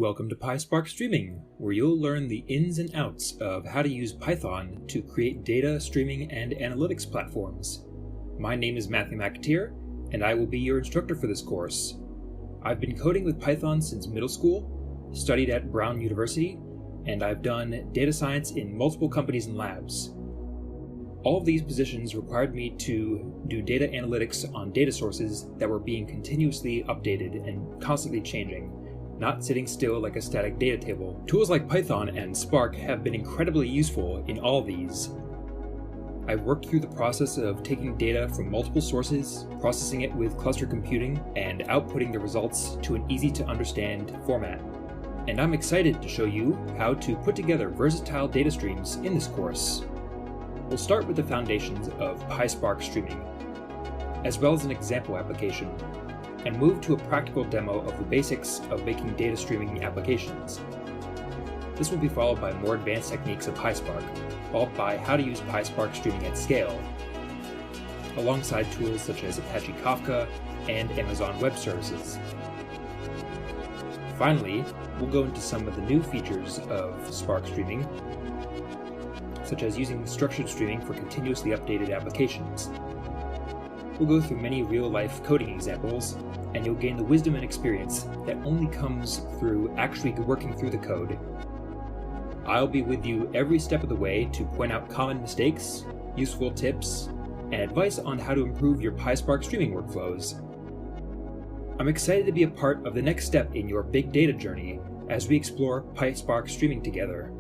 Welcome to PySpark Streaming, where you'll learn the ins and outs of how to use Python to create data streaming and analytics platforms. My name is Matthew McAteer, and I will be your instructor for this course. I've been coding with Python since middle school, studied at Brown University, and I've done data science in multiple companies and labs. All of these positions required me to do data analytics on data sources that were being continuously updated and constantly changing, not sitting still like a static data table. Tools like Python and Spark have been incredibly useful in all these. I've worked through the process of taking data from multiple sources, processing it with cluster computing, and outputting the results to an easy-to-understand format. And I'm excited to show you how to put together versatile data streams in this course. We'll start with the foundations of PySpark Streaming, as well as an example application, and move to a practical demo of the basics of making data streaming applications. This will be followed by more advanced techniques of PySpark, followed by how to use PySpark streaming at scale, alongside tools such as Apache Kafka and Amazon Web Services. Finally, we'll go into some of the new features of Spark Streaming, such as using structured streaming for continuously updated applications. We'll go through many real-life coding examples, and you'll gain the wisdom and experience that only comes through actually working through the code. I'll be with you every step of the way to point out common mistakes, useful tips, and advice on how to improve your PySpark streaming workflows. I'm excited to be a part of the next step in your big data journey as we explore PySpark streaming together.